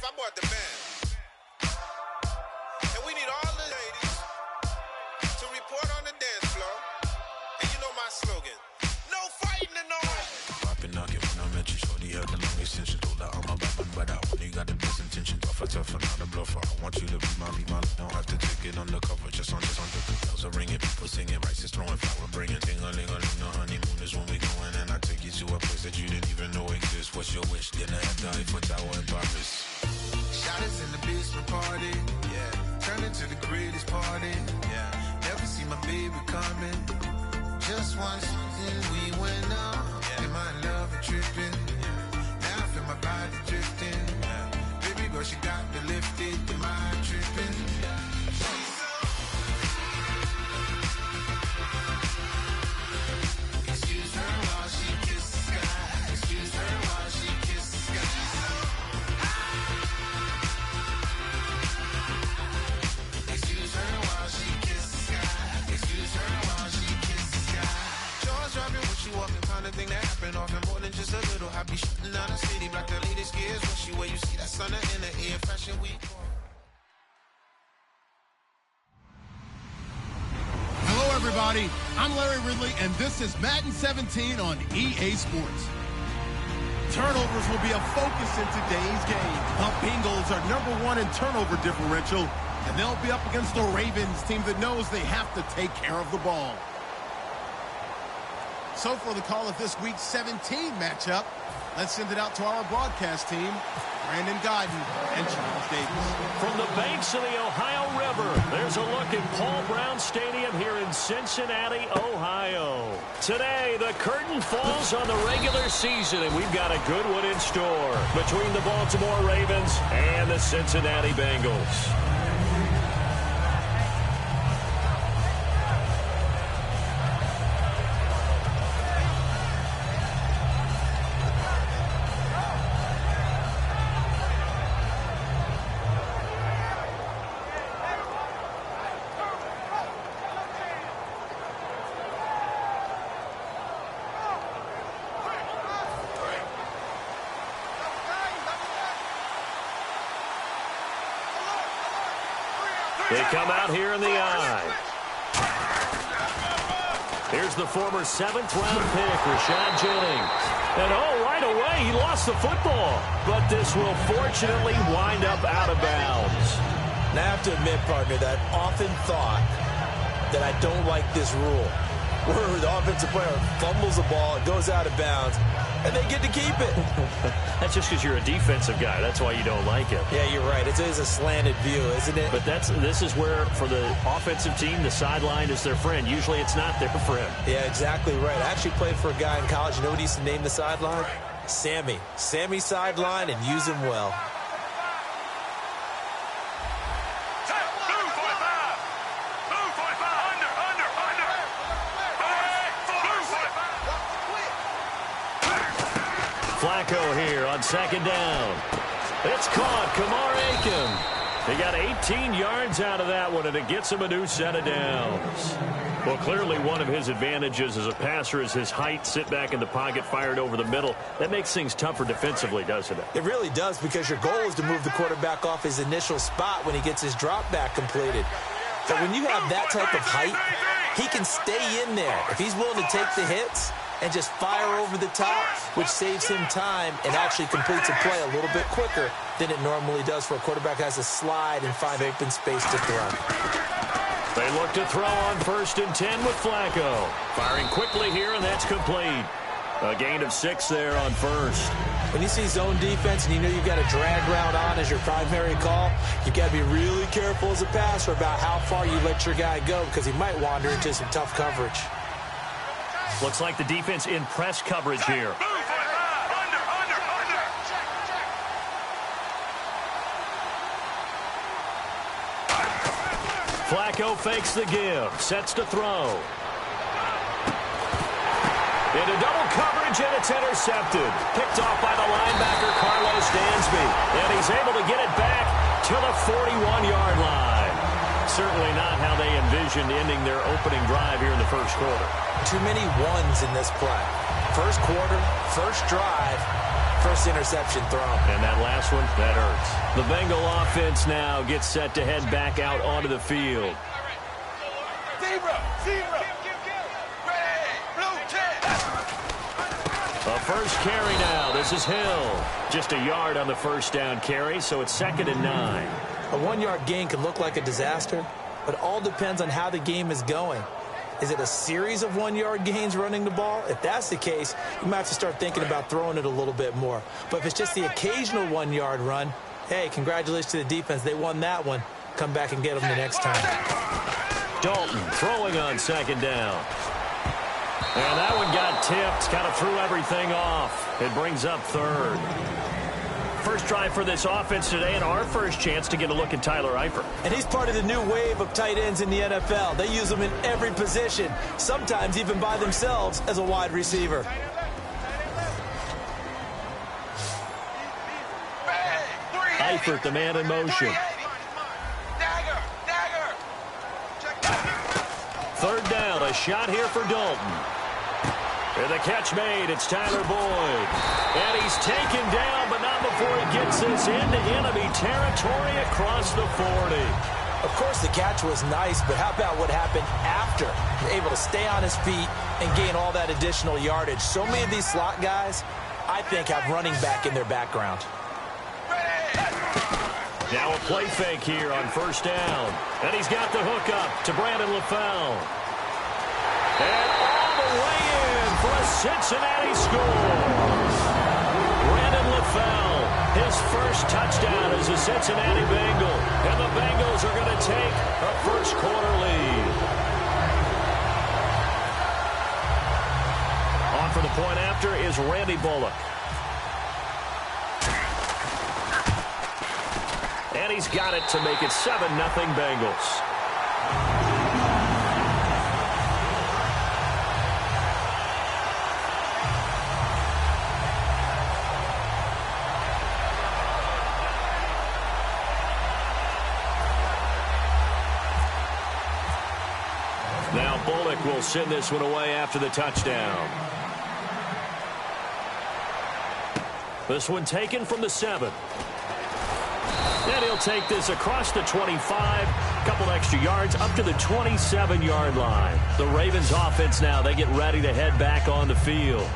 I bought the band. And we need all the ladies to report on the dance floor. And you know my slogan, no fighting in the hall. Poppin' knock it when I met you, shorty had the long extension. Told her I'm a bad but I only got the best intentions. Tougher, not a bluffer. I want you to be my. Don't have to take it undercover. Just on the bells are ringing, people singing, rice is throwing, flower bringing. Ting-a-ling-a-ling, the honeymoon is when we going. And I take you to a place that you didn't even know exists. What's your wish? Dinner at the Eiffel Tower in Paris. Shot is in the basement party, yeah. Turn into the greatest party, yeah. Never see my baby coming. Just once, then we went up. Yeah. Am I in love or tripping? Yeah. Now I feel my body drifting. Yeah. Baby girl, she got me lifted. Am I tripping? Yeah. Excuse her while she kisses the sky. Excuse her while she kisses the sky. Excuse her while she kisses the sky. Excuse her while she kisses the sky. Jaws dropping when she walking, kind of thing that happen often. More than just a little happy shooting down the city. Black the latest gears when she wear. You see that sun in the air. Fashion week. Hello, everybody. I'm Larry Ridley, and this is Madden 17 on EA Sports. Turnovers will be a focus in today's game. The Bengals are #1 in turnover differential, and they'll be up against the Ravens, team that knows they have to take care of the ball. So for the call of this week's 17 matchup, let's send it out to our broadcast team, Brandon Godden and Charles Davis. From the banks of the Ohio River, there's a look at Paul Brown Stadium here in Cincinnati, Ohio. Today, the curtain falls on the regular season, and we've got a good one in store between the Baltimore Ravens and the Cincinnati Bengals. They come out here in the eye. Here's the former 7th-round pick, Rashad Jennings. And, right away, he lost the football. But this will fortunately wind up out of bounds. Now, I have to admit, partner, that I've often thought that I don't like this rule, where the offensive player fumbles the ball, it goes out of bounds, and they get to keep it. That's just because you're a defensive guy. That's why you don't like it. Yeah, you're right. It is a slanted view, isn't it? But this is where, for the offensive team, the sideline is their friend. Usually it's not there for him. Yeah, exactly right. I actually played for a guy in college. You know what he used to name the sideline? Sammy. Sammy sideline, and use him well. Flacco here on 2nd down. It's caught. Kamar Aiken. He got 18 yards out of that one, and it gets him a new set of downs. Well, clearly one of his advantages as a passer is his height. Sit back in the pocket, fired over the middle. That makes things tougher defensively, doesn't it? It really does, because your goal is to move the quarterback off his initial spot when he gets his drop back completed. But when you have that type of height, he can stay in there. If he's willing to take the hits and just fire over the top, which saves him time and actually completes a play a little bit quicker than it normally does for a quarterback who has to slide and find open space to throw. They look to throw on 1st and 10 with Flacco. Firing quickly here, and that's complete. A gain of 6 there on 1st. When you see zone defense and you know you've got a drag route on as your primary call, you've got to be really careful as a passer about how far you let your guy go, because he might wander into some tough coverage. Looks like the defense in press coverage here. Flacco fakes the give, sets to throw. Into double coverage, and it's intercepted. Picked off by the linebacker, Carlos Dansby. And he's able to get it back to the 41-yard line. Certainly not how they envisioned ending their opening drive here in the first quarter. Too many ones in this play. First quarter, first drive, first interception thrown. And that last one, that hurts. The Bengal offense now gets set to head back out onto the field. A first carry now. This is Hill. Just a yard on the first down carry, so it's 2nd and 9. A 1-yard gain can look like a disaster, but all depends on how the game is going. Is it a series of 1-yard gains running the ball? If that's the case, you might have to start thinking about throwing it a little bit more. But if it's just the occasional 1-yard run, hey, congratulations to the defense. They won that one. Come back and get them the next time. Dalton throwing on 2nd down. And that one got tipped, kind of threw everything off. It brings up 3rd. First drive for this offense today, and our first chance to get a look at Tyler Eifert. And he's part of the new wave of tight ends in the NFL. They use them in every position, sometimes even by themselves as a wide receiver. Eifert, the man in motion. 3rd down, a shot here for Dalton. And the catch made, it's Tyler Boyd. And he's taken down, but not before he gets this into enemy territory across the 40. Of course, the catch was nice, but how about what happened after? Able to stay on his feet and gain all that additional yardage. So many of these slot guys, I think, have running back in their background. Now a play fake here on 1st down. And he's got the hook up to Brandon LaFell. And all the way in for a Cincinnati score. Brandon LaFell, his first touchdown as a Cincinnati Bengal. And the Bengals are going to take a first-quarter lead. On for the point after is Randy Bullock. And he's got it to make it 7-0 Bengals. Now Bullock will send this one away after the touchdown. This one taken from the 7. And he'll take this across the 25, a couple extra yards, up to the 27-yard line. The Ravens offense now, they get ready to head back on the field.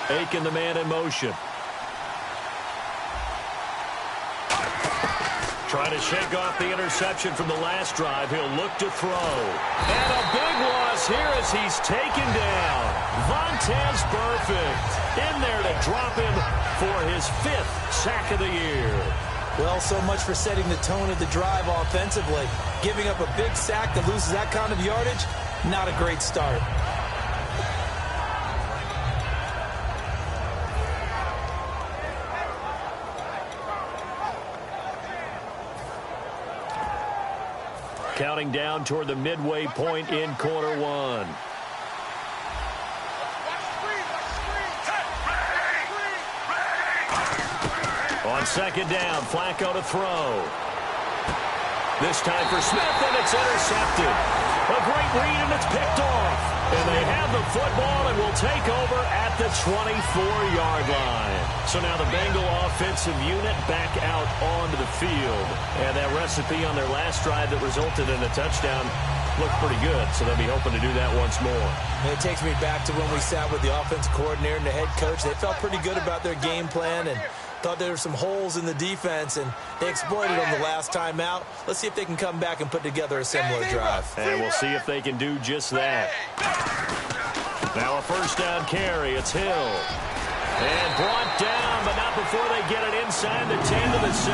Aiken, the man in motion. Trying to shake off the interception from the last drive. He'll look to throw. And a big loss here as he's taken down. Vontaze Burfict in there to drop him for his 5th sack of the year. Well, so much for setting the tone of the drive offensively. Giving up a big sack that loses that kind of yardage, not a great start. Counting down toward the midway point in quarter 1. On 2nd down, Flacco to throw. This time for Smith, and it's intercepted. A great read, and it's picked off. And they have the football and will take over at the 24-yard line. So now the Bengal offensive unit back out onto the field. And that recipe on their last drive that resulted in a touchdown looked pretty good. So they'll be hoping to do that once more. And it takes me back to when we sat with the offensive coordinator and the head coach. They felt pretty good about their game plan and thought there were some holes in the defense, and they exploited them the last time out. Let's see if they can come back and put together a similar drive. And we'll see if they can do just that. Now a first down carry. It's Hill. And brought down, but not before they get it inside the 10 to the 7.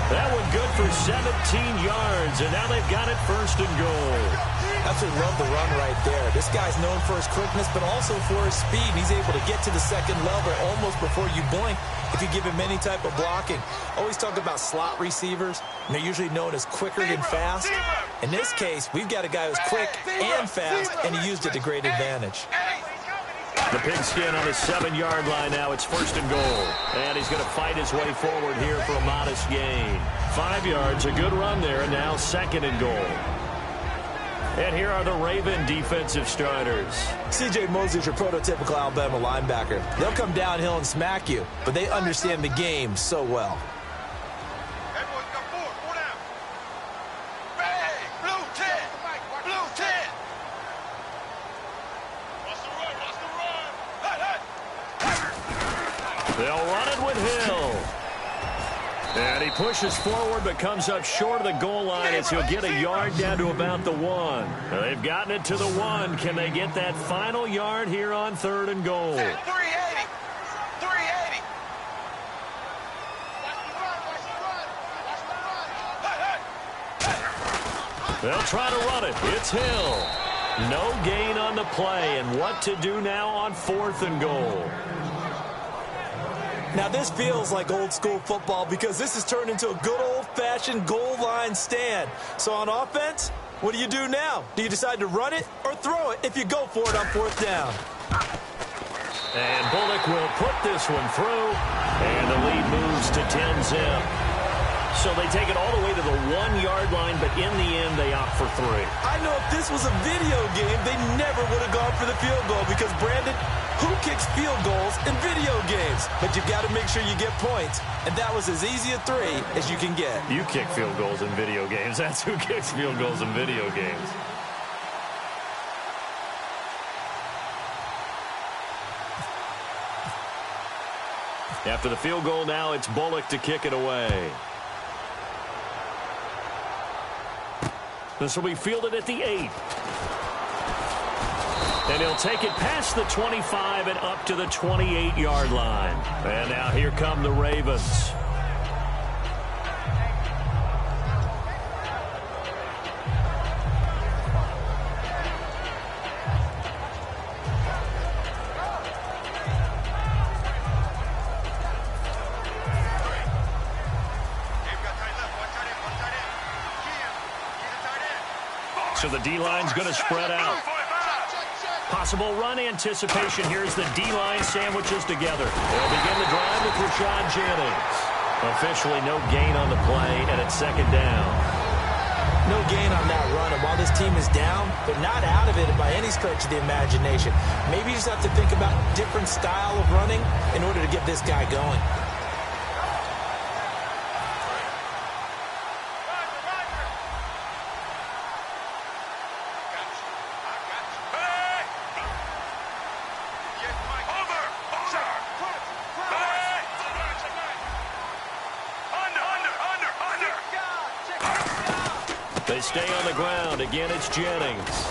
That one good for 17 yards, and now they've got it first and goal. Absolutely love the run right there. This guy's known for his quickness, but also for his speed. He's able to get to the second level almost before you blink if you give him any type of blocking. Always talk about slot receivers, and they're usually known as quicker than fast. In this case, we've got a guy who's quick and fast, and he used it to great advantage. The pigskin on the 7-yard line now. It's first and goal. And he's going to fight his way forward here for a modest gain. 5 yards, a good run there, and now second and goal. And here are the Raven defensive starters. C.J. Mosley's your prototypical Alabama linebacker. They'll come downhill and smack you, but they understand the game so well. They'll run it with Hill. And he pushes forward but comes up short of the goal line as he'll get a yard down to about the 1. They've gotten it to the 1. Can they get that final yard here on third and goal? 380. 380. They'll try to run it. It's Hill. No gain on the play. And what to do now on fourth and goal? Now, this feels like old-school football because this has turned into a good old-fashioned goal line stand. So on offense, what do you do now? Do you decide to run it or throw it if you go for it on fourth down? And Bullock will put this one through, and the lead moves to 10-zip. So they take it all the way to the 1-yard line, but in the end, they opt for 3. I know if this was a video game, they never would have gone for the field goal because, Brandon, who kicks field goals in video games? But you've got to make sure you get points, and that was as easy a 3 as you can get. You kick field goals in video games. That's who kicks field goals in video games. After the field goal now, it's Bullock to kick it away. This will be fielded at the 8. And he'll take it past the 25 and up to the 28-yard line. And now here come the Ravens. So the D-line's going to spread out. Possible run anticipation. Here's the D-line sandwiches together. They'll begin the drive with Rashad Jennings. Officially no gain on the play, and it's second down. No gain on that run, and while this team is down, they're not out of it by any stretch of the imagination. Maybe you just have to think about a different style of running in order to get this guy going. They stay on the ground. Again, it's Jennings.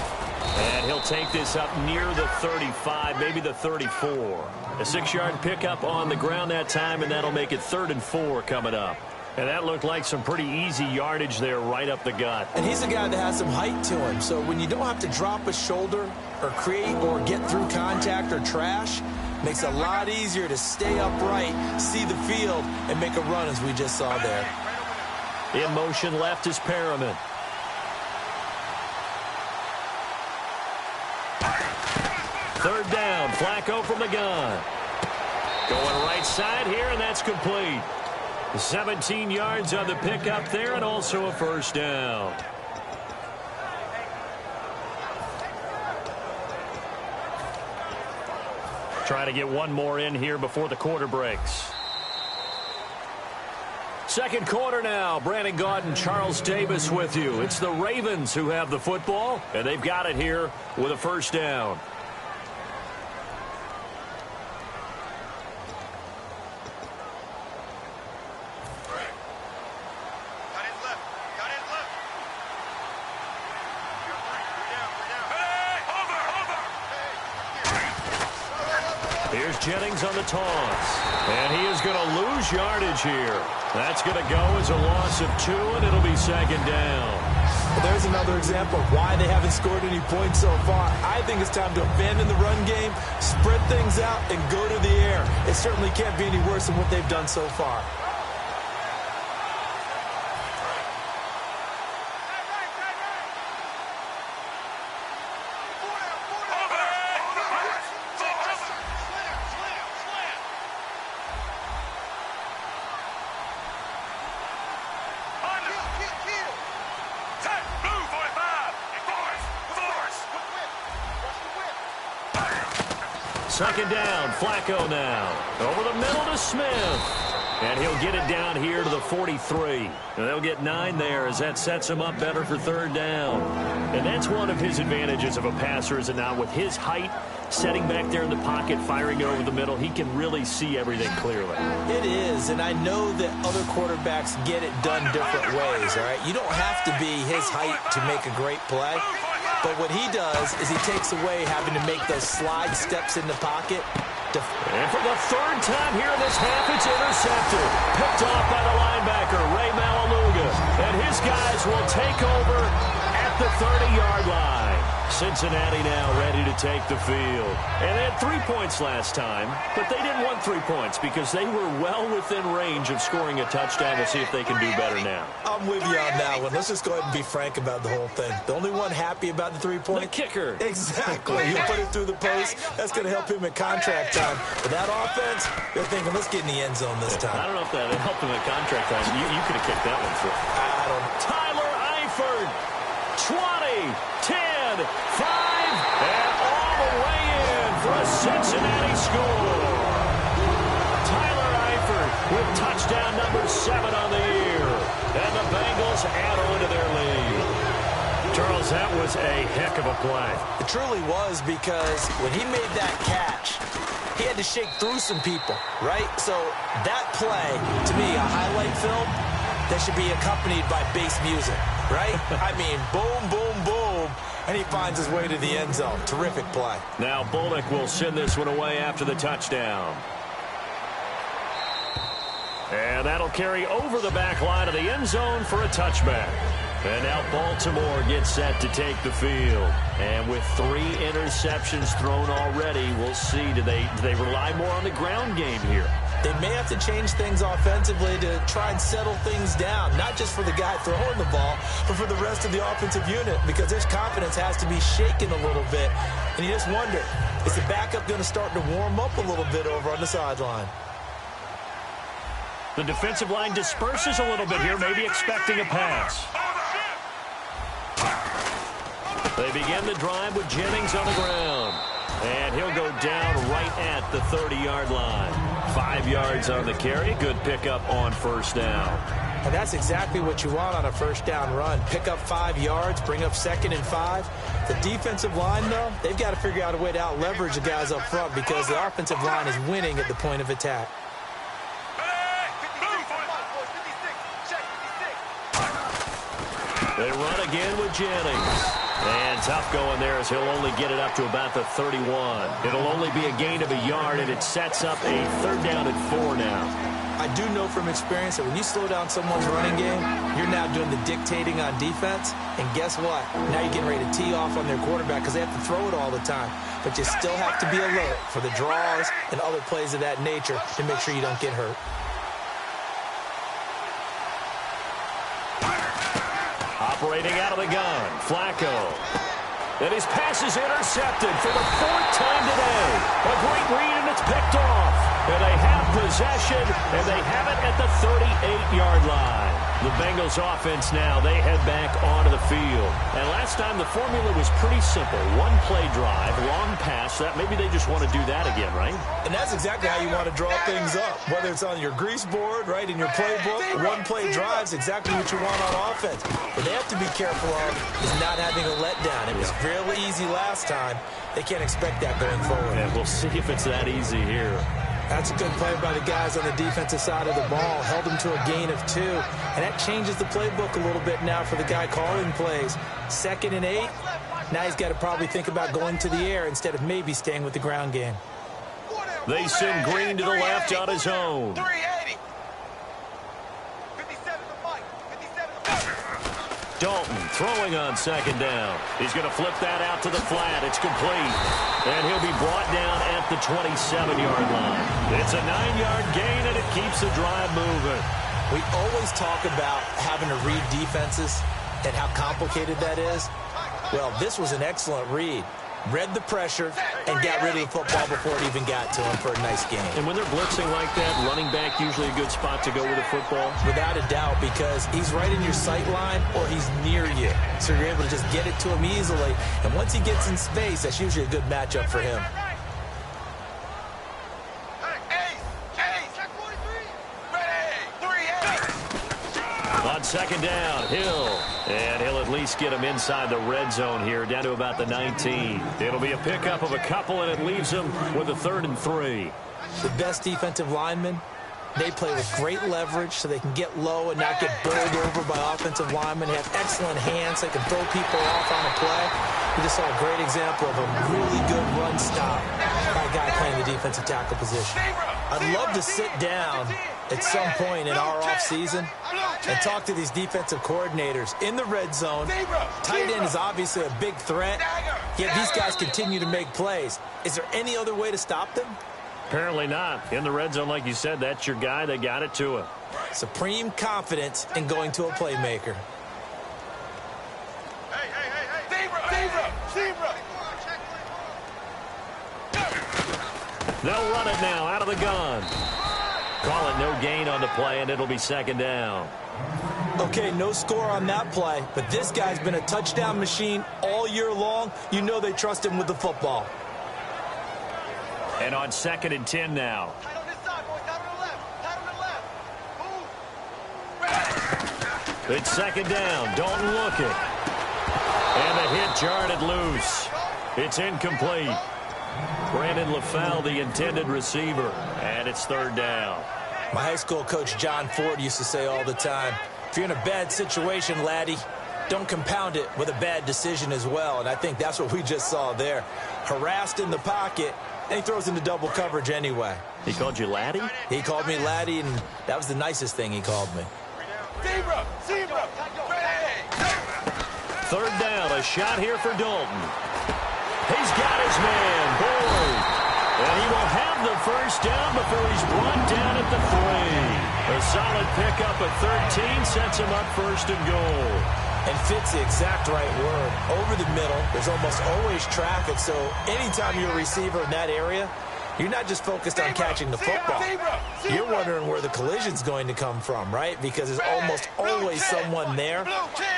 And he'll take this up near the 35, maybe the 34. A 6-yard pickup on the ground that time, and that'll make it 3rd and 4 coming up. And that looked like some pretty easy yardage there right up the gut. And he's a guy that has some height to him, so when you don't have to drop a shoulder or create or get through contact or trash, makes it a lot easier to stay upright, see the field, and make a run as we just saw there. In motion left is Perriman. Third down, Flacco from the gun. Going right side here, and that's complete. 17 yards on the pickup there, and also a first down. Trying to get one more in here before the quarter breaks. Second quarter now. Brandon Gaudin, Charles Davis with you. It's the Ravens who have the football, and they've got it here with a first down. Here's Jennings on the toss. And he is going to lose yardage here. That's going to go as a loss of 2, and it'll be second down. Well, there's another example of why they haven't scored any points so far. I think it's time to abandon the run game, spread things out, and go to the air. It certainly can't be any worse than what they've done so far. Second down, Flacco now. Over the middle to Smith. And he'll get it down here to the 43. And they'll get 9 there as that sets him up better for third down. And that's one of his advantages of a passer, is it not? With his height, setting back there in the pocket, firing it over the middle, he can really see everything clearly. It is, and I know that other quarterbacks get it done different ways, all right? You don't have to be his height to make a great play. But what he does is he takes away having to make those slide steps in the pocket. And for the third time here in this half, it's intercepted. Picked off by the linebacker, Ray Malaluga. And his guys will take over at the 30-yard line. Cincinnati now ready to take the field. And they had 3 points last time, but they didn't want 3 points because they were well within range of scoring a touchdown. We'll see if they can do better now. I'm with you on that one. Let's just go ahead and be frank about the whole thing. The only one happy about the 3-point? The kicker. Exactly. He'll put it through the post. That's going to help him at contract time. But that offense, they're thinking, let's get in the end zone this time. I don't know if that helped him at contract time. You could have kicked that one through. I don't know. Tyler Eifert, 20, 10, 5, and all the way in for a Cincinnati score. Tyler Eifert with touchdown number 7 on the year. And the Bengals add on to their lead. Charles, that was a heck of a play. It truly was, because when he made that catch, he had to shake through some people, right? So that play, to me, a highlight film that should be accompanied by bass music, right? I mean, boom, boom, boom, and he finds his way to the end zone. Terrific play. Now Bullock will send this one away after the touchdown. And that'll carry over the back line of the end zone for a touchback. And now Baltimore gets set to take the field. And with 3 interceptions thrown already, we'll see, do they rely more on the ground game here? They may have to change things offensively to try and settle things down, not just for the guy throwing the ball, but for the rest of the offensive unit, because their confidence has to be shaken a little bit. And you just wonder, is the backup going to start to warm up a little bit over on the sideline? The defensive line disperses a little bit here, maybe expecting a pass. They begin the drive with Jennings on the ground. And he'll go down right at the 30-yard line. 5 yards on the carry. Good pickup on first down. And that's exactly what you want on a first down run. Pick up 5 yards, bring up 2nd and 5. The defensive line, though, they've got to figure out a way to out-leverage the guys up front, because the offensive line is winning at the point of attack. They run again with Jennings. And tough going there as he'll only get it up to about the 31. It'll only be a gain of a yard, and it sets up a 3rd down and 4 now. I do know from experience that when you slow down someone's running game, you're now doing the dictating on defense. And guess what? Now you're getting ready to tee off on their quarterback because they have to throw it all the time. But you still have to be alert for the draws and other plays of that nature to make sure you don't get hurt. Operating out of the gun, Flacco. And his pass is intercepted for the 4th time today. A great read, and it's picked off. And they have possession, and they have it at the 38-yard line. The Bengals offense now, they head back onto the field. And last time the formula was pretty simple. 1-play drive, long pass. That maybe they just want to do that again, right? And that's exactly how you want to draw things up. Whether it's on your grease board, right, in your playbook, 1-play drive is exactly what you want on offense. What they have to be careful of is not having a letdown. It was fairly easy last time. They can't expect that going forward. And we'll see if it's that easy here. That's a good play by the guys on the defensive side of the ball. Held them to a gain of 2. And that changes the playbook a little bit now for the guy calling plays. 2nd and 8. Now he's got to probably think about going to the air instead of maybe staying with the ground game. They send Green to the left on his own. 380. 57 to Mike. 57 to Mike. Dalton throwing on second down. He's going to flip that out to the flat. It's complete. And he'll be brought down at the 27-yard line. It's a 9-yard gain, and it keeps the drive moving. We always talk about having to read defenses and how complicated that is. Well, this was an excellent read. Read the pressure and got rid of the football before it even got to him for a nice game. And when they're blitzing like that, running back usually a good spot to go with the football? Without a doubt, because he's right in your sight line or he's near you. So you're able to just get it to him easily. And once he gets in space, that's usually a good matchup for him. On second down, Hill. And he'll at least get him inside the red zone here, down to about the 19. It'll be a pickup of a couple, and it leaves him with a 3rd and 3. The best defensive linemen, they play with great leverage so they can get low and not get bowled over by offensive linemen. They have excellent hands. They can throw people off on a play. We just saw a great example of a really good run stop by a guy playing the defensive tackle position. I'd love to sit down at some point in our offseason and talk to these defensive coordinators in the red zone. Tight end is obviously a big threat, yet these guys continue to make plays. Is there any other way to stop them? Apparently not. In the red zone, like you said, that's your guy. They got it to him. Supreme confidence in going to a playmaker. They'll run it now out of the gun. Call it no gain on the play, and it'll be second down. Okay, no score on that play, but this guy's been a touchdown machine all year long. You know they trust him with the football. And on 2nd and 10 now. It's second down. Dalton looking. And the hit jarred it loose. It's incomplete. Brandon LaFell, the intended receiver. And it's 3rd down. My high school coach, John Ford, used to say all the time, if you're in a bad situation, laddie, don't compound it with a bad decision as well. And I think that's what we just saw there. Harassed in the pocket, and he throws into double coverage anyway. He called you laddie? He called me laddie, and that was the nicest thing he called me. Zebra! 3rd down, a shot here for Dalton. He's got his man, Boyd. And he will have the 1st down before he's brought down at the 3. A solid pickup at 13 sets him up 1st and goal. And fits the exact right word. Over the middle, there's almost always traffic, so anytime you're a receiver in that area, you're not just focused on catching the football. You're wondering where the collision's going to come from, right? Because there's almost always someone there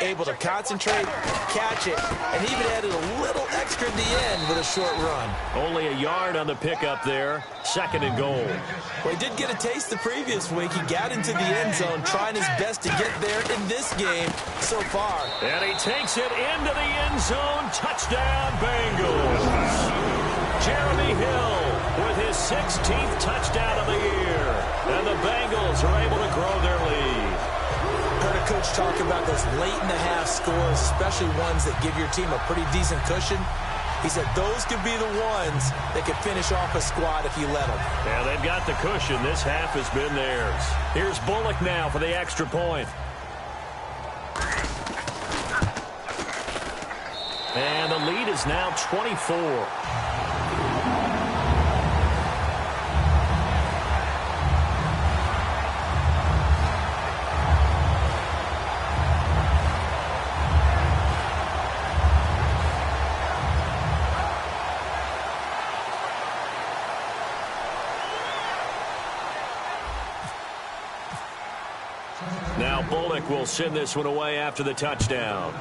able to concentrate, catch it, and even added a little extra at the end with a short run. Only a yard on the pickup there. 2nd and goal. Well, he did get a taste the previous week. He got into the end zone, trying his best to get there in this game so far. And he takes it into the end zone. Touchdown, Bengals. Jeremy Hill with his 16th touchdown of the year. And the Bengals are able to grow their lead. Heard a coach talk about those late-in-the-half scores, especially ones that give your team a pretty decent cushion. He said those could be the ones that could finish off a squad if you let them. Yeah, they've got the cushion. This half has been theirs. Here's Bullock now for the extra point. And the lead is now 24. Now Bullock will send this one away after the touchdown.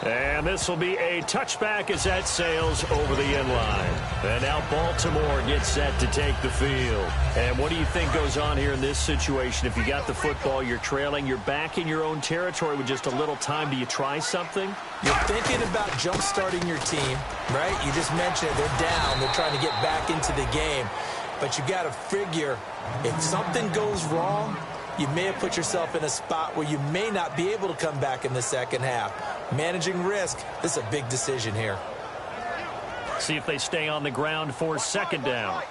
And this will be a touchback as that sails over the end line. And now Baltimore gets set to take the field. And what do you think goes on here in this situation? If you got the football, you're trailing, you're back in your own territory with just a little time. Do you try something? You're thinking about jump-starting your team, right? You just mentioned it. They're down. They're trying to get back into the game. But you got to figure if something goes wrong, you may have put yourself in a spot where you may not be able to come back in the second half. Managing risk, this is a big decision here. See if they stay on the ground for second down.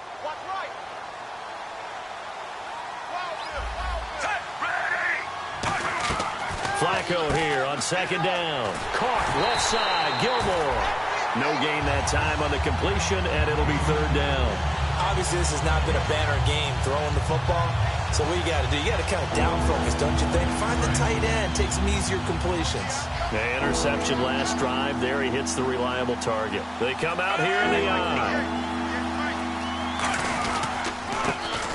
Flacco here on second down. Caught left side, Gilmore. No gain that time on the completion, and it'll be third down. Obviously, this has not been a banner game throwing the football. So what you got to do, you got to kind of down focus, don't you think? Find the tight end, take some easier completions. The interception last drive. There he hits the reliable target. They come out here in the eye.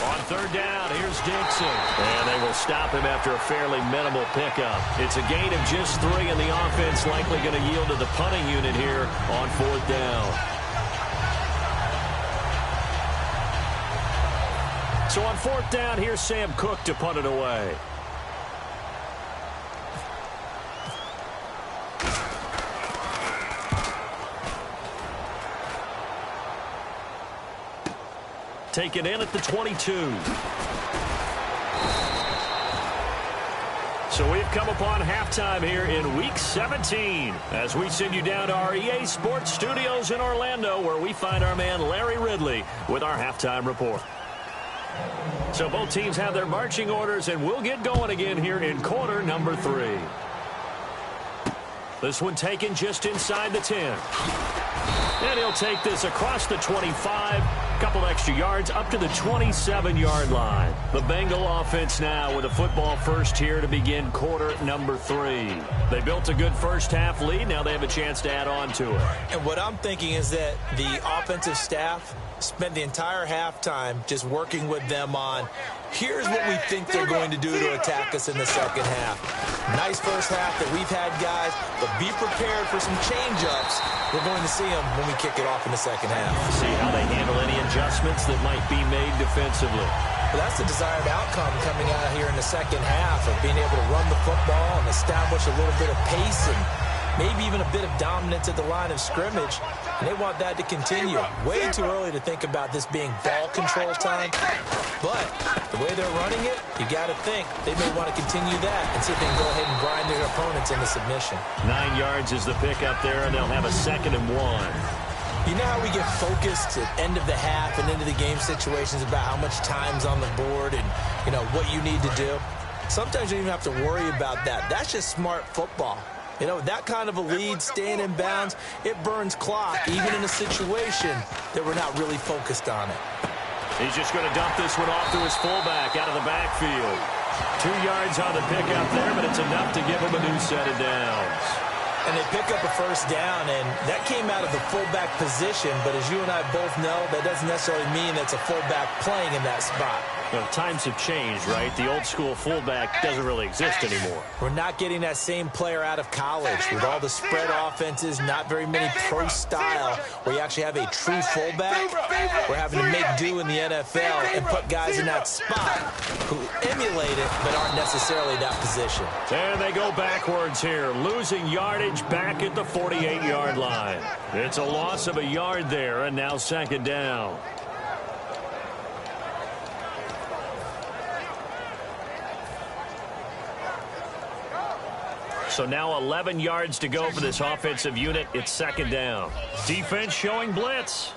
On third down, here's Dixon. And they will stop him after a fairly minimal pickup. It's a gain of just 3, and the offense likely going to yield to the punting unit here on fourth down. So on fourth down, here's Sam Cook to punt it away. Taken in at the 22. So we've come upon halftime here in Week 17 as we send you down to our EA Sports Studios in Orlando, where we find our man Larry Ridley with our halftime report. So both teams have their marching orders, and we'll get going again here in quarter number 3. This one taken just inside the 10. And he'll take this across the 25, couple extra yards up to the 27-yard line. The Bengal offense now with a football first here to begin quarter number 3. They built a good first half lead. Now they have a chance to add on to it. And what I'm thinking is that the offensive staff spent the entire halftime just working with them on, here's what we think they're going to do to attack us in the second half. Nice first half that we've had, guys, but be prepared for some change-ups. We're going to see them when we kick it off in the second half. See how they handle any adjustments that might be made defensively. Well, that's the desired outcome coming out here in the second half of being able to run the football and establish a little bit of pace and maybe even a bit of dominance at the line of scrimmage. And they want that to continue. Way too early to think about this being ball control time. But the way they're running it, you got to think they may want to continue that and see if they can go ahead and grind their opponents into submission. 9 yards is the pickup there, and they'll have a 2nd and 1. You know how we get focused at end of the half and into the game situations about how much time's on the board and, you know, what you need to do? Sometimes you don't even have to worry about that. That's just smart football. You know, that kind of a lead, staying in bounds, it burns clock, even in a situation that we're not really focused on it. He's just going to dump this one off to his fullback out of the backfield. 2 yards on the pickup there, but it's enough to give him a new set of downs. And they pick up a first down, and that came out of the fullback position, but as you and I both know, that doesn't necessarily mean that's a fullback playing in that spot. Well, times have changed, right? The old school fullback doesn't really exist anymore. We're not getting that same player out of college with all the spread offenses, not very many pro style where you actually have a true fullback. We're having to make do in the NFL and put guys in that spot who emulate it but aren't necessarily that position. And they go backwards here, losing yardage back at the 48-yard line. It's a loss of a yard there, and now 2nd down. So now 11 yards to go for this offensive unit. It's 2nd down. Defense showing blitz.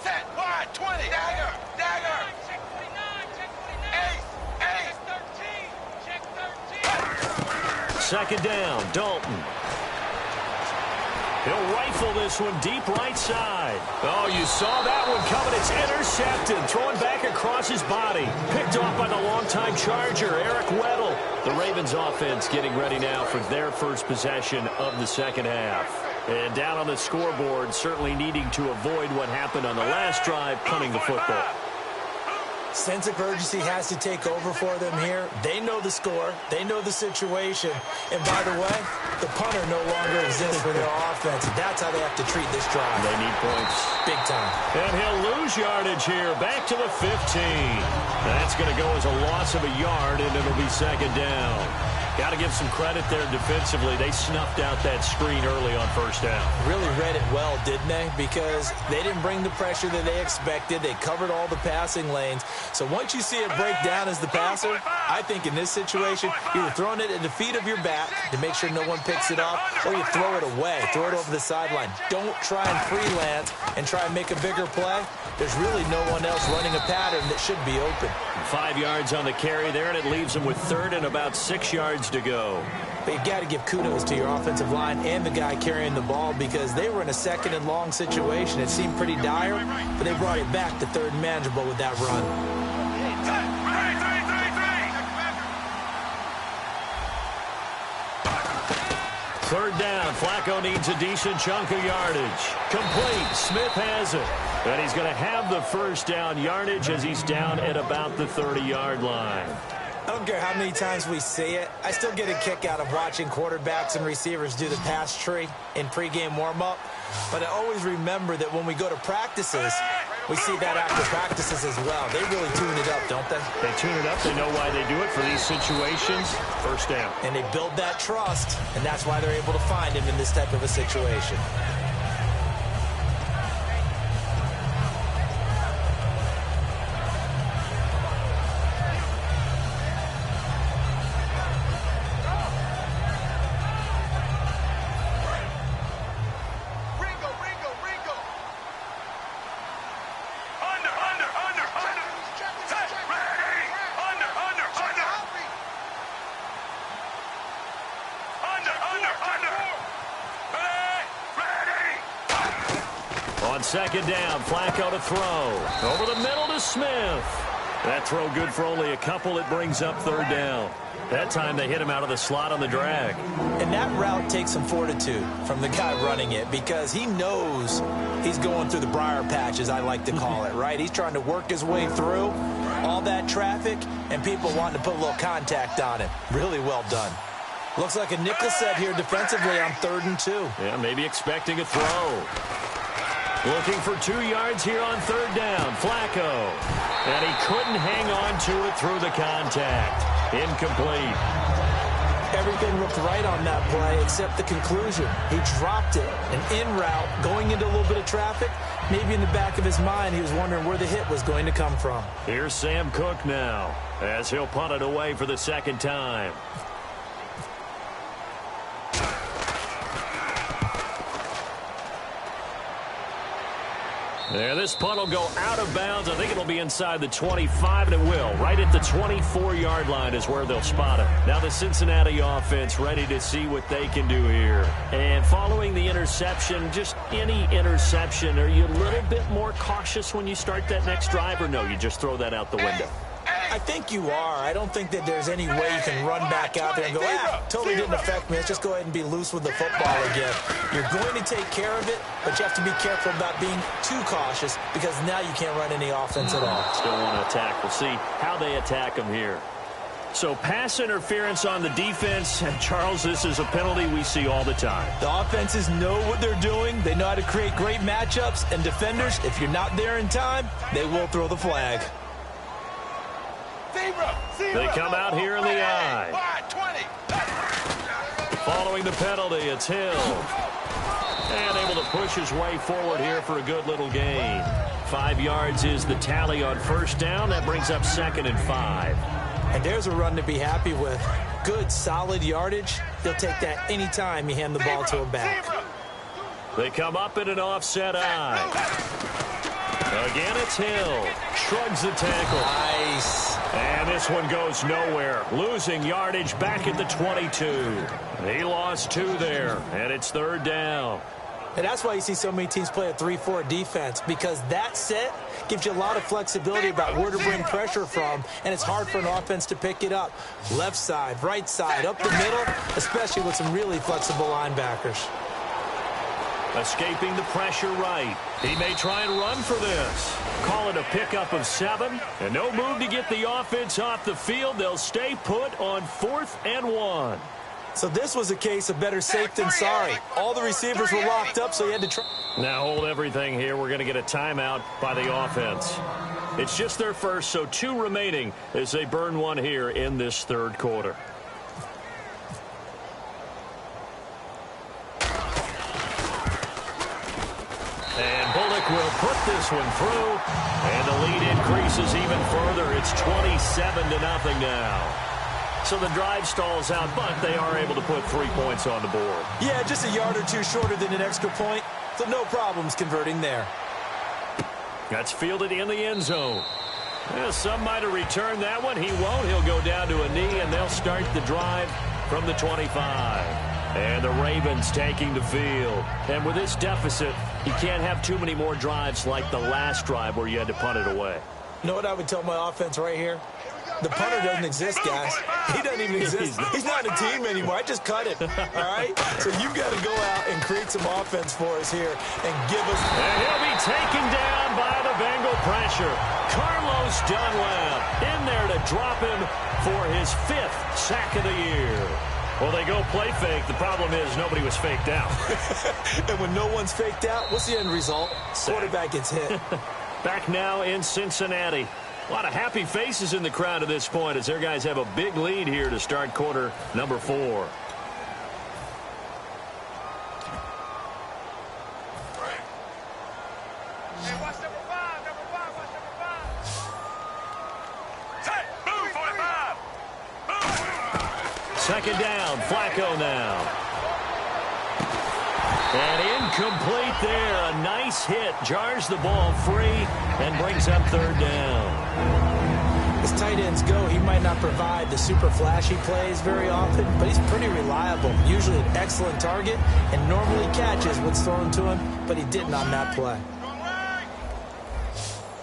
Set, wide, 20. Dagger, dagger. Check 49, check 49. Check 13, check 13. 2nd down, Dalton. He'll rifle this one deep right side. Oh, you saw that one coming. It's intercepted. Throwing back across his body. Picked off by the longtime Charger, Eric Weddle. The Ravens offense getting ready now for their first possession of the second half. And down on the scoreboard, certainly needing to avoid what happened on the last drive, punting the football. Sense of urgency has to take over for them here. They know the score. They know the situation. And by the way, the punter no longer exists for their offense. That's how they have to treat this drive. They need points. Big time. And he'll lose yardage here. Back to the 15. That's going to go as a loss of a yard, and it'll be 2nd down. Got to give some credit there defensively. They snuffed out that screen early on first down. Really read it well, didn't they? Because they didn't bring the pressure that they expected. They covered all the passing lanes. So once you see it break down as the passer, I think in this situation, you're throwing it at the feet of your back to make sure no one picks it off, or you throw it away, throw it over the sideline. Don't try and freelance and try and make a bigger play. There's really no one else running a pattern that should be open. 5 yards on the carry there, and it leaves them with third and about 6 yards to go. But you've got to give kudos to your offensive line and the guy carrying the ball because they were in a second and long situation. It seemed pretty dire, but they brought it back to third and manageable with that run. Third down. Flacco needs a decent chunk of yardage. Complete. Smith has it. And he's going to have the first down yardage as he's down at about the 30-yard line. I don't care how many times we see it. I still get a kick out of watching quarterbacks and receivers do the pass tree in pregame warm-up. But I always remember that when we go to practices, we see that after practices as well. They really tune it up, don't they? They tune it up. They know why they do it for these situations. First down. And they build that trust, and that's why they're able to find him in this type of a situation. On second down, Flacco to throw. Over the middle to Smith. That throw good for only a couple. It brings up third down. That time they hit him out of the slot on the drag. And that route takes some fortitude from the guy running it because he knows he's going through the briar patch, as I like to call it, right? He's trying to work his way through all that traffic and people wanting to put a little contact on him. Really well done. Looks like a nickel set here defensively on 3rd and 2. Yeah, maybe expecting a throw. Looking for 2 yards here on third down. Flacco. And he couldn't hang on to it through the contact. Incomplete. Everything looked right on that play except the conclusion. He dropped it. And en route, going into a little bit of traffic, maybe in the back of his mind, he was wondering where the hit was going to come from. Here's Sam Cook now as he'll punt it away for the second time. There, this punt will go out of bounds. I think it'll be inside the 25, and it will. Right at the 24-yard line is where they'll spot it. Now the Cincinnati offense ready to see what they can do here. And following the interception, just any interception, are you a little bit more cautious when you start that next drive, or no, you just throw that out the window? I think you are. I don't think that there's any way you can run back out there and go, totally didn't affect me. Let's just go ahead and be loose with the football again. You're going to take care of it, but you have to be careful about being too cautious because now you can't run any offense at all. Still want to attack. We'll see how they attack them here. So pass interference on the defense, and Charles, this is a penalty we see all the time. The offenses know what they're doing. They know how to create great matchups, and defenders, if you're not there in time, they will throw the flag. They come out here in the eye. Following the penalty, it's Hill. And able to push his way forward here for a good little gain. 5 yards is the tally on first down. That brings up 2nd and 5. And there's a run to be happy with. Good, solid yardage. He'll take that any time you hand the ball to him back. They come up in an offset eye. Again, it's Hill. Shrugs the tackle. Nice. And this one goes nowhere. Losing yardage back at the 22. He lost 2 there, and it's third down. And that's why you see so many teams play a 3-4 defense, because that set gives you a lot of flexibility about where to bring pressure from, and it's hard for an offense to pick it up. Left side, right side, up the middle, especially with some really flexible linebackers. Escaping the pressure right. He may try and run for this. Call it a pickup of 7. And no move to get the offense off the field. They'll stay put on 4th and 1. So this was a case of better safe than sorry. All the receivers were locked up, so he had to try. Now hold everything here. We're going to get a timeout by the offense. It's just their first, so 2 remaining as they burn 1 here in this third quarter. this one through, and the lead increases even further. It's 27-0 now. So the drive stalls out, but they are able to put 3 points on the board. Yeah, just a yard or two shorter than an extra point, so no problems converting there. That's fielded in the end zone. Well, some might have returned that one. He won't. He'll go down to a knee, and they'll start the drive from the 25. And the Ravens taking the field. And with this deficit, you can't have too many more drives like the last drive where you had to punt it away. You know what I would tell my offense right here? The punter doesn't exist, guys. He doesn't even exist. He's not a team anymore. I just cut him, all right? So you've got to go out and create some offense for us here and give us... And he'll be taken down by the Bengal pressure. Carlos Dunlap in there to drop him for his 5th sack of the year. Well, they go play fake. The problem is nobody was faked out. And when no one's faked out, what's the end result? Sack. Quarterback gets hit. Back now in Cincinnati. A lot of happy faces in the crowd at this point as their guys have a big lead here to start quarter number 4. Hey, watch number 5, watch number 5. Hey, move, 45. Second down, Flacco now. And incomplete there. A nice hit. Jars the ball free and brings up 3rd down. As tight ends go, he might not provide the super flashy plays very often, but he's pretty reliable. Usually an excellent target and normally catches what's thrown to him, but he didn't on that play.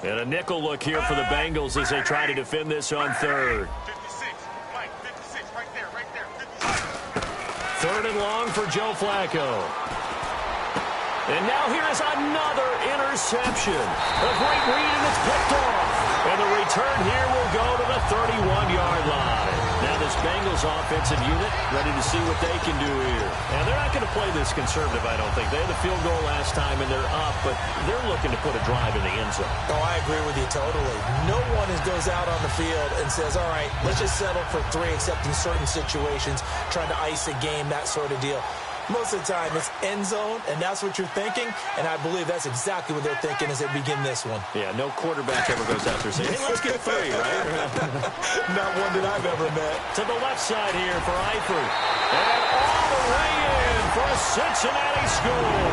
And a nickel look here for the Bengals as they try to defend this on 3rd. 56, Mike, 56, right there, 56. 3rd and long for Joe Flacco. And now here is another interception. A great read, and it's picked off. And the return here will go to the 31-yard line. Now this Bengals offensive unit ready to see what they can do here. And they're not going to play this conservative, I don't think. They had a field goal last time, and they're up, but they're looking to put a drive in the end zone. Oh, I agree with you totally. No one goes out on the field and says, all right, let's just settle for 3, except in certain situations, trying to ice a game, that sort of deal. Most of the time, it's end zone, and that's what you're thinking, and I believe that's exactly what they're thinking as they begin this one. Yeah, no quarterback ever goes out there saying, hey, let's get 3, right? Not one that I've ever met. To the left side here for Eifert. And all the way in for a Cincinnati score.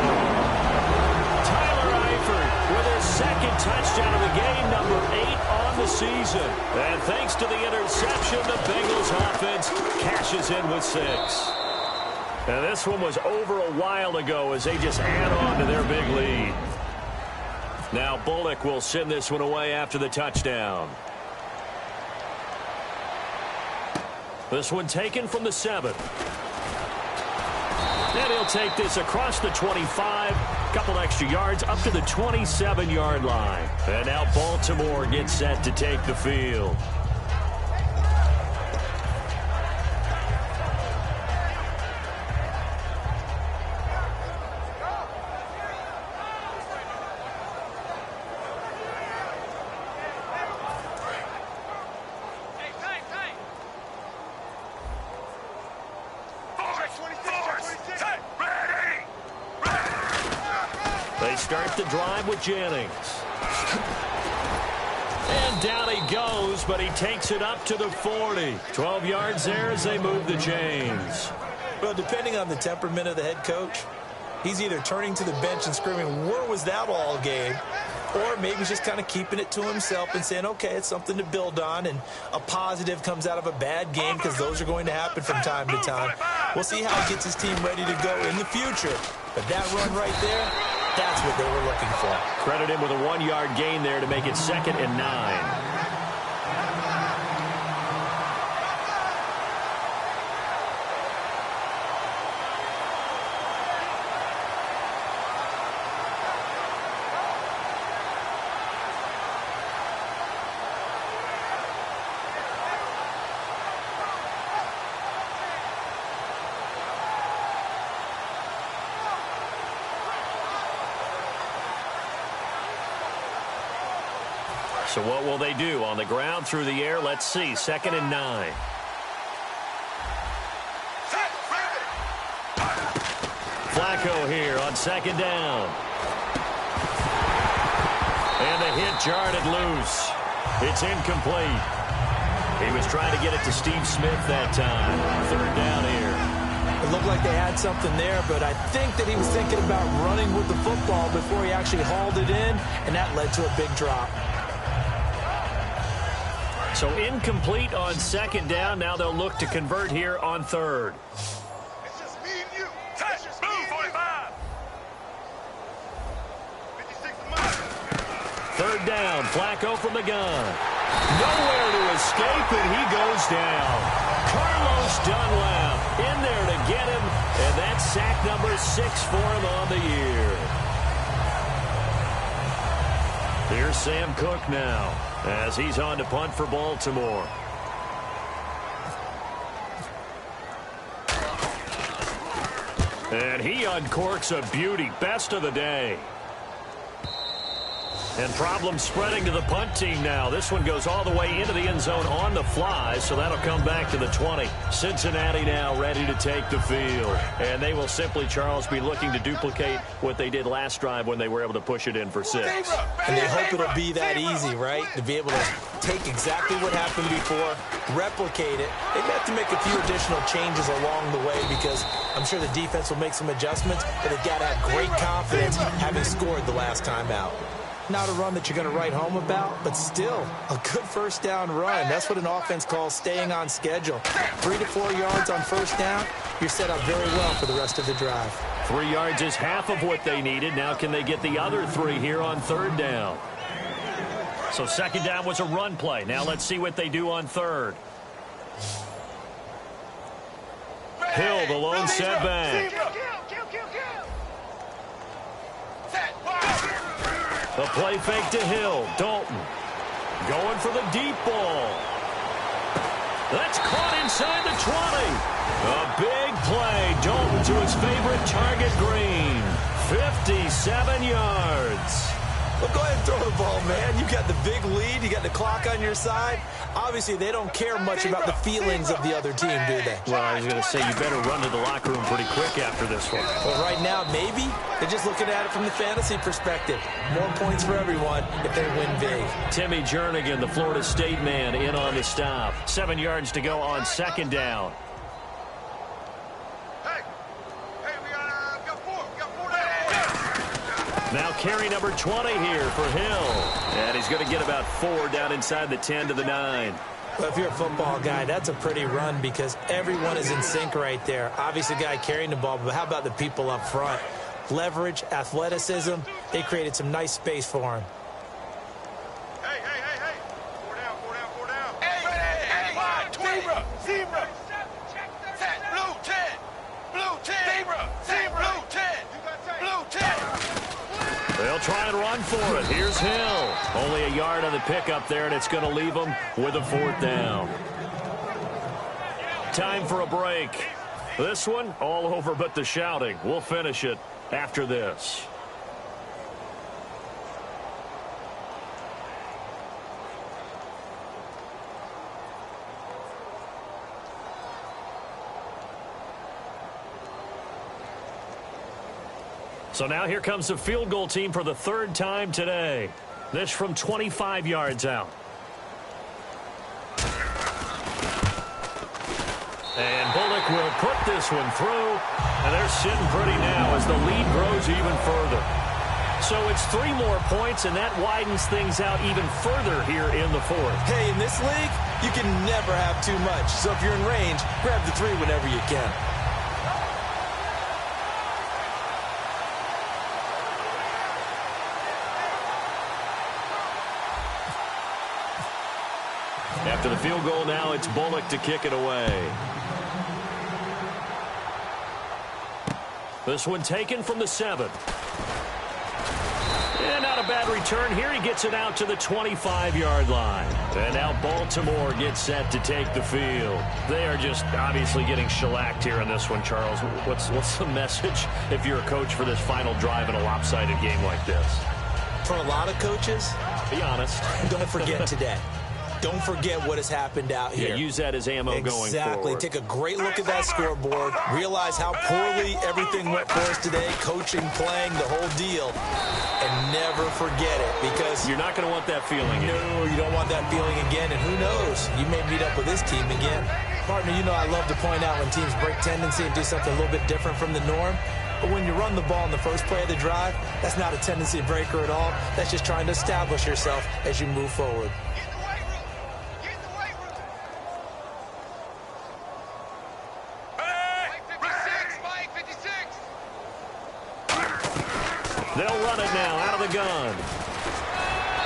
Tyler Eifert with his 2nd touchdown of the game, number 8 on the season. And thanks to the interception, the Bengals offense cashes in with 6. And this one was over a while ago as they just add on to their big lead. Now Bullock will send this one away after the touchdown. This one taken from the 7. And he'll take this across the 25. Couple extra yards up to the 27-yard line. And now Baltimore gets set to take the field. They start the drive with Jennings. And down he goes, but he takes it up to the 40. 12 yards there as they move the chains. Well, depending on the temperament of the head coach, he's either turning to the bench and screaming, where was that all game? Or maybe he's just kind of keeping it to himself and saying, okay, it's something to build on, and a positive comes out of a bad game because those are going to happen from time to time. We'll see how he gets his team ready to go in the future. But that run right there, that's what they were looking for. Credit him with a 1-yard gain there to make it 2nd and 9. So what will they do? On the ground, through the air? Let's see. 2nd and 9. Flacco here on 2nd down. the hit jarred it loose. It's incomplete. He was trying to get it to Steve Smith that time. Third down here. It looked like they had something there, but I think that he was thinking about running with the football before he actually hauled it in, and that led to a big drop. So incomplete on second down. Now they'll look to convert here on third. It's just me and you. It's just me and you. 45. 56 to mine. Third down, Flacco from the gun. Nowhere to escape, and he goes down. Carlos Dunlap in there to get him, and that's sack number 6 for him on the year. Here's Sam Cook now, as he's on to punt for Baltimore. And he uncorks a beauty. Best of the day. And problems spreading to the punt team now. This one goes all the way into the end zone on the fly, so that'll come back to the 20. Cincinnati now ready to take the field. And they will simply, Charles, be looking to duplicate what they did last drive when they were able to push it in for 6. And they hope it'll be that easy, right? To be able to take exactly what happened before, replicate it. They have to make a few additional changes along the way because I'm sure the defense will make some adjustments, but they've got to have great confidence having scored the last time out. Not a run that you're going to write home about, but still a good first down run. That's what an offense calls staying on schedule. 3 to 4 yards on first down, you're set up very well for the rest of the drive. 3 yards is half of what they needed. Now can they get the other 3 here on third down? So second down was a run play. Now let's see what they do on third. Hill, the lone setback. The play fake to Hill. Dalton going for the deep ball. That's caught inside the 20. A big play. Dalton to his favorite target, Green. 57 yards. Well, go ahead and throw the ball, man. You got the big lead. You got the clock on your side. Obviously, they don't care much about the feelings of the other team, do they? Well, I was going to say, you better run to the locker room pretty quick after this one. Well, right now, maybe. They're just looking at it from the fantasy perspective. More points for everyone if they win big. Timmy Jernigan, the Florida State man, in on the stop. 7 yards to go on second down. Now carry number 20 here for Hill. And he's going to get about 4 down inside the 10 to the 9. Well, if you're a football guy, that's a pretty run because everyone is in sync right there. Obviously, the guy carrying the ball, but how about the people up front? Leverage, athleticism, they created some nice space for him. Hey. 4 down. Hey. Zebra. Set. Blue 10. Blue 10. Zebra. Blue 10. Blue 10. They'll try and run for it. Here's Hill. Only a yard on the pickup there, and it's going to leave them with a 4th down. Time for a break. This one, all over but the shouting. We'll finish it after this. So now here comes the field goal team for the 3rd time today. This from 25 yards out. And Bullock will put this one through. And they're sitting pretty now as the lead grows even further. So it's 3 more points, and that widens things out even further here in the 4th. Hey, in this league, you can never have too much. So if you're in range, grab the 3 whenever you can. After the field goal now, it's Bullock to kick it away. This one taken from the 7. And not a bad return here. He gets it out to the 25-yard line. And now Baltimore gets set to take the field. They are just obviously getting shellacked here in this one, Charles. What's the message if you're a coach for this final drive in a lopsided game like this? For a lot of coaches, Be honest. don't forget today. don't forget what has happened out here. Yeah, use that as ammo going forward. Exactly. Take a great look at that scoreboard. Realize how poorly everything went for us today. Coaching, playing, the whole deal. And never forget it, because you're not going to want that feeling. No, you don't want that feeling again. And who knows? You may meet up with this team again. Partner, you know I love to point out when teams break tendency and do something a little bit different from the norm. But when you run the ball in the first play of the drive, that's not a tendency breaker at all. That's just trying to establish yourself as you move forward. They'll run it now out of the gun.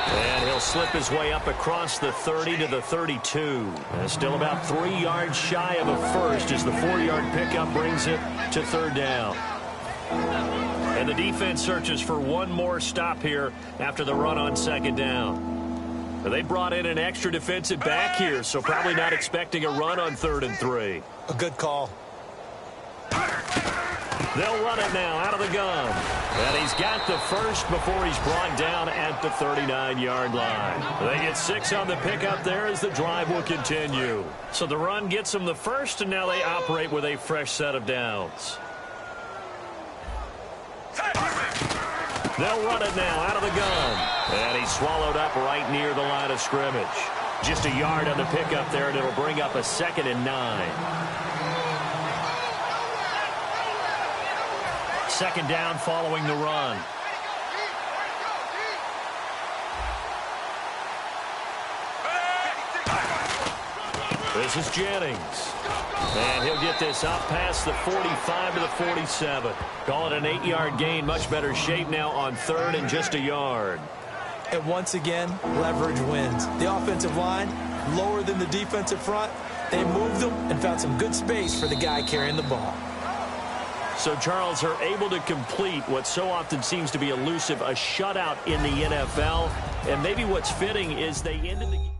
And he'll slip his way up across the 30 to the 32. And still about 3 yards shy of a first as the 4-yard pickup brings it to third down. And the defense searches for one more stop here after the run on second down. They brought in an extra defensive back here, so probably not expecting a run on 3rd and 3. A good call. They'll run it now out of the gun. And he's got the first before he's brought down at the 39-yard line. They get 6 on the pickup there as the drive will continue. So the run gets them the first, and now they operate with a fresh set of downs. They'll run it now out of the gun. And he's swallowed up right near the line of scrimmage. Just a yard on the pickup there, and it'll bring up a 2nd and 9. Second down following the run. This is Jennings. And he'll get this up past the 45 to the 47. Call it an 8-yard gain. Much better shape now on 3rd and just a yard. And once again, leverage wins. The offensive line, lower than the defensive front. They moved them and found some good space for the guy carrying the ball. So, Charles, are able to complete what so often seems to be elusive, a shutout in the NFL. And maybe what's fitting is they ended the game.